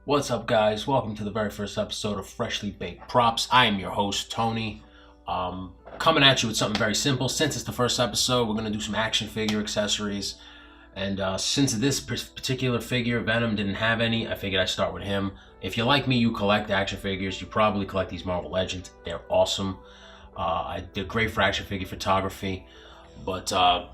What's up, guys? Welcome to the very first episode of Freshly Baked Props. I am your host, Tony. Coming at you with something very simple. Since it's the first episode, we're going to do some action figure accessories. And since this particular figure, Venom, didn't have any, I figured I'd start with him. If you like me, you collect action figures, you probably collect these Marvel Legends. They're awesome. They're great for action figure photography. But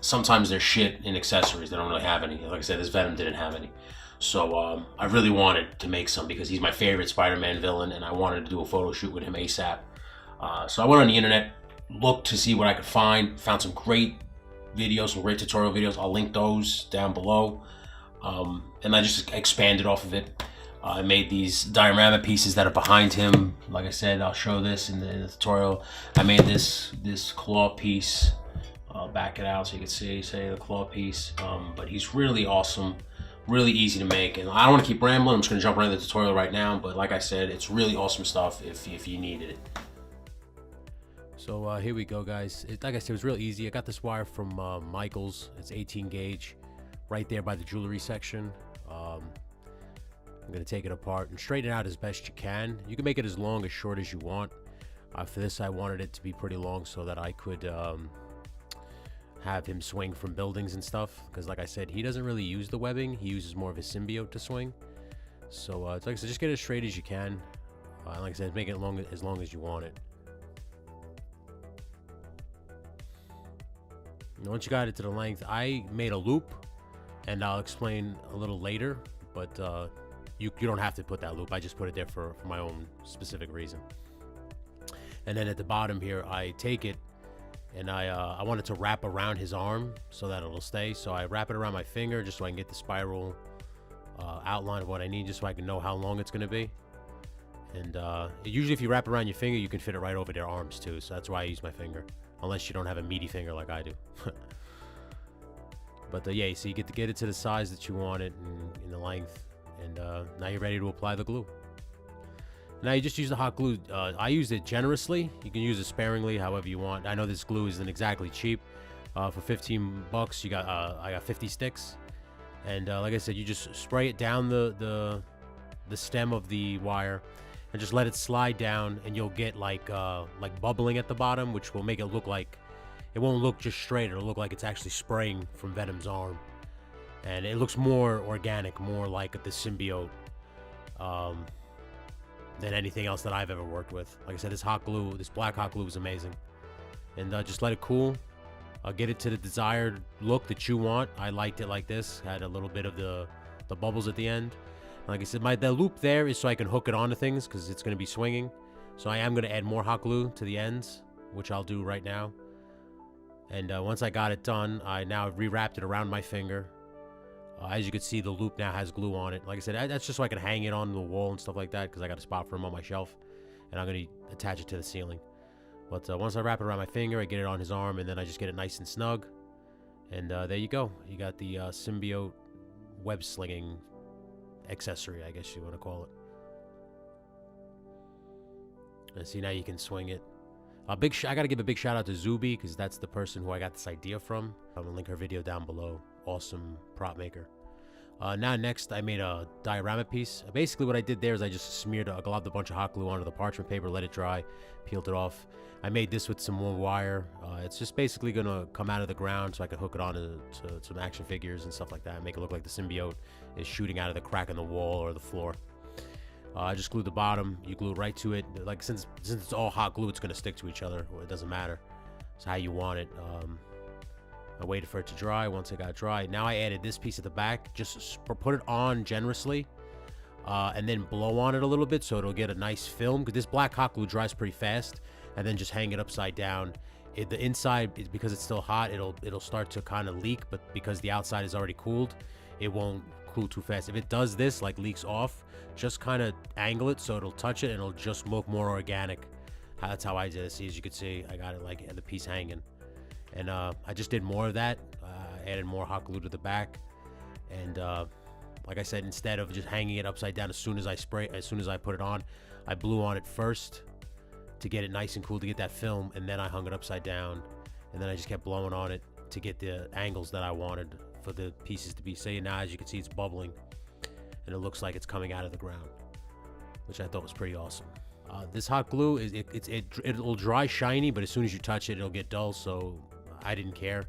sometimes they're shit in accessories. They don't really have any. Like I said, this Venom didn't have any. So I really wanted to make some because he's my favorite Spider-Man villain, and I wanted to do a photo shoot with him ASAP. So I went on the internet, looked to see what I could find, found some great videos, some great tutorial videos. I'll link those down below. And I just expanded off of it. I made these diorama pieces that are behind him. Like I said, I'll show this in the tutorial. I made this claw piece. I'll back it out so you can see the claw piece. But he's really awesome. Really easy to make, and I don't want to keep rambling. I'm just going to jump right into the tutorial right now, but like I said, it's really awesome stuff if you needed it. So here we go, guys. Like I said, it was real easy. I got this wire from Michael's. It's 18 gauge, right there by the jewelry section. I'm going to take it apart and straighten it out as best you can. You can make it as long as short as you want. For this, I wanted it to be pretty long so that I could have him swing from buildings and stuff, because like I said, he doesn't really use the webbing. He uses more of his symbiote to swing. So it's like I said, just get it as straight as you can. Like I said, make it as long as you want it. And once you got it to the length, I made a loop, and I'll explain a little later, but you don't have to put that loop. I just put it there for my own specific reason. And then at the bottom here, I take it, and I wanted to wrap around his arm so that it'll stay. So I wrap it around my finger just so I can get the spiral outline of what I need, just so I can know how long it's going to be. And usually if you wrap around your finger, you can fit it right over their arms too. So that's why I use my finger, unless you don't have a meaty finger like I do. But yeah, so you get to get it to the size that you want it and in the length. And now you're ready to apply the glue. Now you just use the hot glue. I used it generously. You can use it sparingly, however you want. I know this glue isn't exactly cheap. For 15 bucks, you got I got 50 sticks, and like I said, you just spray it down the stem of the wire, and just let it slide down, and you'll get like bubbling at the bottom, which will make it look like it won't look just straight. It'll look like it's actually spraying from Venom's arm, and it looks more organic, more like the symbiote. Than anything else that I've ever worked with. Like I said, this black hot glue is amazing. And just let it cool. Get it to the desired look that you want. I liked it like this. Had a little bit of the bubbles at the end. Like I said, the loop there is so I can hook it onto things because it's going to be swinging. So I am going to add more hot glue to the ends, which I'll do right now. And once I got it done, I now rewrapped it around my finger. As you can see, the loop now has glue on it. Like I said, that's just so I can hang it on the wall and stuff like that, because I got a spot for him on my shelf, and I'm going to attach it to the ceiling. But once I wrap it around my finger, I get it on his arm, and then I just get it nice and snug. And there you go. You got the symbiote web slinging accessory, I guess you want to call it. And see, now you can swing it. I got to give a big shout out to Zuby, because that's the person who I got this idea from. I'm going to link her video down below. Awesome prop maker. Now next, I made a diorama piece. Basically what I did there is I just globbed a bunch of hot glue onto the parchment paper, let it dry, peeled it off. I made this with some more wire. It's just basically going to come out of the ground so I can hook it onto some action figures and stuff like that, make it look like the symbiote is shooting out of the crack in the wall or the floor. I just glued the bottom. You glue it right to it. Like since it's all hot glue, it's going to stick to each other. It doesn't matter. It's how you want it. I waited for it to dry. Once it got dry, now I added this piece at the back. Just put it on generously, and then blow on it a little bit so it'll get a nice film. Because this black hot glue dries pretty fast, and then just hang it upside down. The inside, because it's still hot, it'll start to kind of leak. But because the outside is already cooled, it won't cool too fast. If it does this, like leaks off, just kind of angle it so it'll touch it, and it'll just look more organic. That's how I did it. See, as you can see, I got it like the piece hanging. And I just did more of that. Added more hot glue to the back, and like I said, instead of just hanging it upside down as soon as I put it on, I blew on it first to get it nice and cool, to get that film, and then I hung it upside down, and then I just kept blowing on it to get the angles that I wanted for the pieces to be. Now as you can see, it's bubbling, and it looks like it's coming out of the ground, which I thought was pretty awesome. This hot glue it'll dry shiny, but as soon as you touch it, it'll get dull. So I didn't care.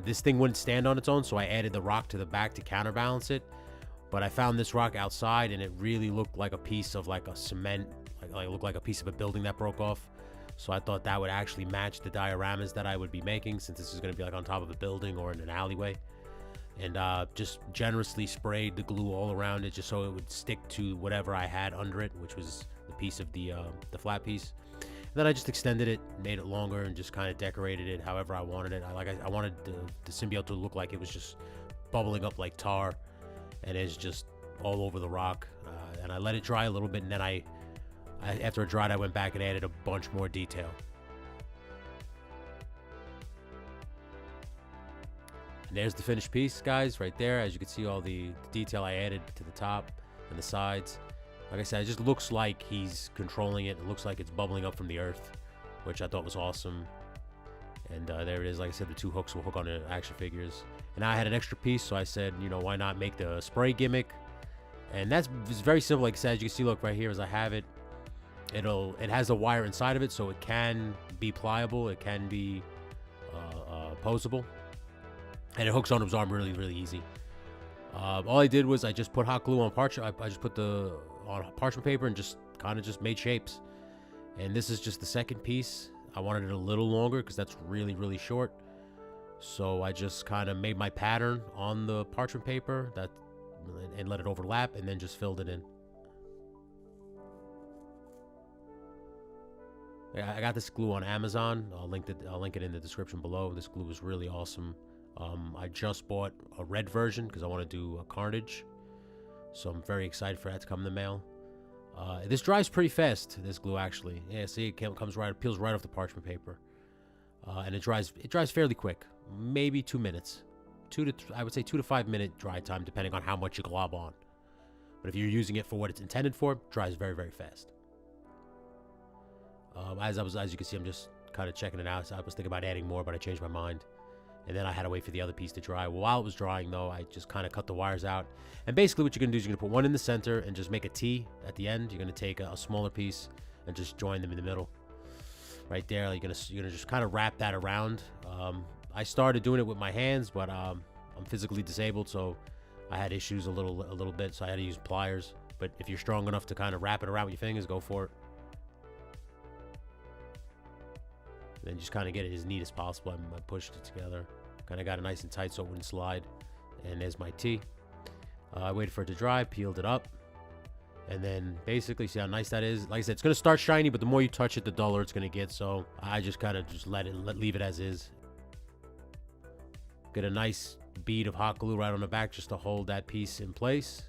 This thing wouldn't stand on its own, so I added the rock to the back to counterbalance it. But I found this rock outside, and it really looked like a piece of like a cement, like it looked like a piece of a building that broke off. So I thought that would actually match the dioramas that I would be making, since this is going to be like on top of a building or in an alleyway. And just generously sprayed the glue all around it, just so it would stick to whatever I had under it, which was the piece of the flat piece. And then I just extended it, made it longer, and just kind of decorated it however I wanted it. I wanted the symbiote to look like it was just bubbling up like tar, and it's just all over the rock. And I let it dry a little bit, and then after it dried, I went back and added a bunch more detail. And there's the finished piece, guys, right there. As you can see, all the detail I added to the top and the sides. Like I said, it just looks like he's controlling it. It looks like it's bubbling up from the earth, which I thought was awesome. And there it is. Like I said, the two hooks will hook on the action figures. And I had an extra piece, so I said, you know, why not make the spray gimmick? And it's very simple. Like I said, as you can see, look right here as I have it. It has a wire inside of it, so it can be pliable. It can be posable. And it hooks onto his arm really, really easy. All I did was I just put hot glue on parchment. I just put on parchment paper and just kind of made shapes. And this is just the second piece. I wanted it a little longer because that's really, really short. So I just kind of made my pattern on the parchment paper and let it overlap, and then just filled it in. Yeah, I got this glue on Amazon. I'll link it in the description below. This glue is really awesome. I just bought a red version because I want to do a Carnage, so I'm very excited for that to come in the mail. This dries pretty fast, this glue, actually. Yeah, see, it peels right off the parchment paper, and it dries fairly quick, maybe 2 minutes, I would say 2 to 5 minute dry time, depending on how much you glob on. But if you're using it for what it's intended for, it dries very, very fast. As you can see, I'm just kind of checking it out. So I was thinking about adding more, but I changed my mind. And then I had to wait for the other piece to dry. While it was drying, though, I just kind of cut the wires out. And basically what you're going to do is you're going to put one in the center and just make a T at the end. You're going to take a smaller piece and just join them in the middle. Right there, you're going to just kind of wrap that around. I started doing it with my hands, but I'm physically disabled, so I had issues a little bit, so I had to use pliers. But if you're strong enough to kind of wrap it around with your fingers, go for it. Then just kind of get it as neat as possible. I pushed it together, kind of got it nice and tight so it wouldn't slide. And there's my T. I waited for it to dry, peeled it up, and then basically see how nice that is. Like I said, it's going to start shiny, but the more you touch it, the duller it's going to get. So I just kind of leave it as is. Get a nice bead of hot glue right on the back just to hold that piece in place.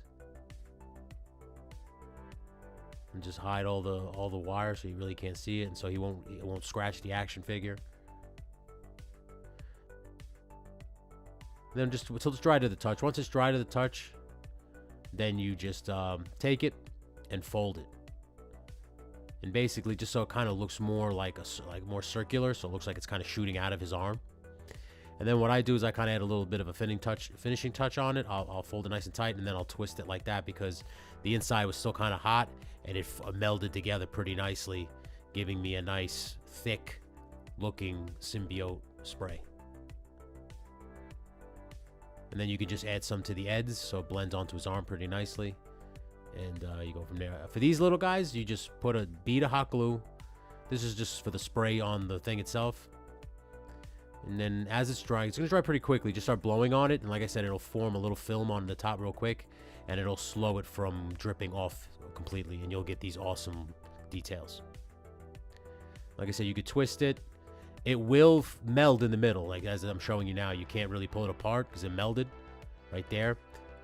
And just hide all the wire so you really can't see it, and so it won't scratch the action figure. Then just until it's dry to the touch. Once it's dry to the touch, then you just take it and fold it, and basically just so it kind of looks more like more circular, so it looks like it's kind of shooting out of his arm. And then what I do is I kind of add a little bit of a finishing touch on it. I'll fold it nice and tight, and then I'll twist it like that because the inside was still kind of hot, and it melded together pretty nicely, giving me a nice, thick looking symbiote spray. And then you can just add some to the ends so it blends onto his arm pretty nicely. And you go from there. For these little guys, you just put a bead of hot glue. This is just for the spray on the thing itself. And then as it's drying, it's going to dry pretty quickly. Just start blowing on it. And like I said, it'll form a little film on the top real quick. And it'll slow it from dripping off completely. And you'll get these awesome details. Like I said, you could twist it. It will meld in the middle. Like as I'm showing you now, you can't really pull it apart because it melded right there.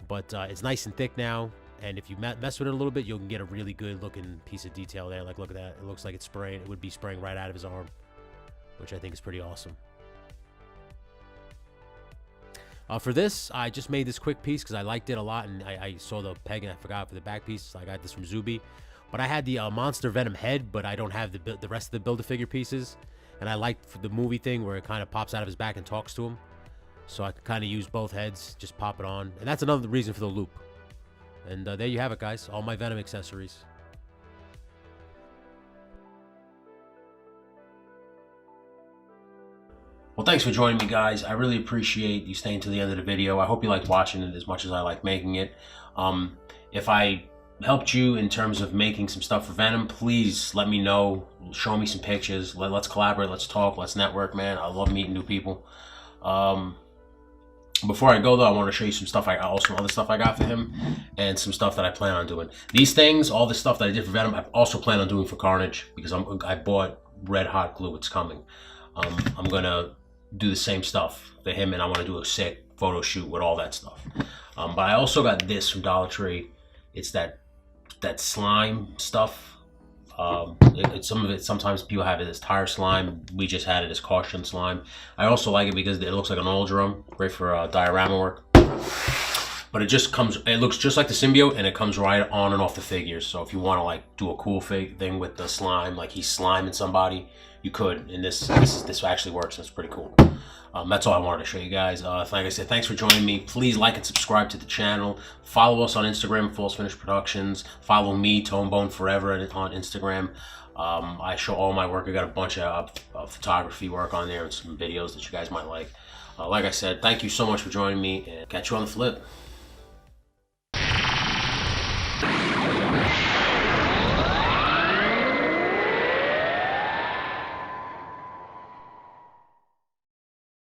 But it's nice and thick now. And if you mess with it a little bit, you can get a really good looking piece of detail there. Like look at that. It looks like it's spraying. It would be spraying right out of his arm, which I think is pretty awesome. For this, I just made this quick piece because I liked it a lot, and I saw the peg and I forgot for the back piece. So I got this from Zuby. But I had the monster Venom head, but I don't have the rest of the Build-A-Figure pieces. And I liked the movie thing where it kind of pops out of his back and talks to him. so I can kind of use both heads, just pop it on. And that's another reason for the loop. And there you have it, guys. All my Venom accessories. Well, thanks for joining me, guys. I really appreciate you staying to the end of the video. I hope you liked watching it as much as I like making it. If I helped you in terms of making some stuff for Venom, please let me know. Show me some pictures. Let's collaborate. Let's talk. Let's network, man. I love meeting new people. Before I go, though, I want to show you some stuff. Some other stuff I got for him, and some stuff that I plan on doing. These things, all this stuff that I did for Venom, I also plan on doing for Carnage, because I bought red hot glue. It's coming. I'm gonna do the same stuff for him, and I want to do a sick photo shoot with all that stuff. But I also got this from Dollar Tree. It's that slime stuff. Some of it, sometimes people have it as tire slime. We just had it as caution slime. I also like it because it looks like an oil drum, great for diorama work. But it looks just like the Symbiote, and it comes right on and off the figures. So if you want to like do a cool thing with the slime, like he's sliming somebody, you could. And this actually works, and it's pretty cool. That's all I wanted to show you guys. Like I said, thanks for joining me. Please like and subscribe to the channel. Follow us on Instagram, False Finish Productions. Follow me, Tonebone Forever, on Instagram. I show all my work. I got a bunch of photography work on there and some videos that you guys might like. Like I said, thank you so much for joining me, and catch you on the flip.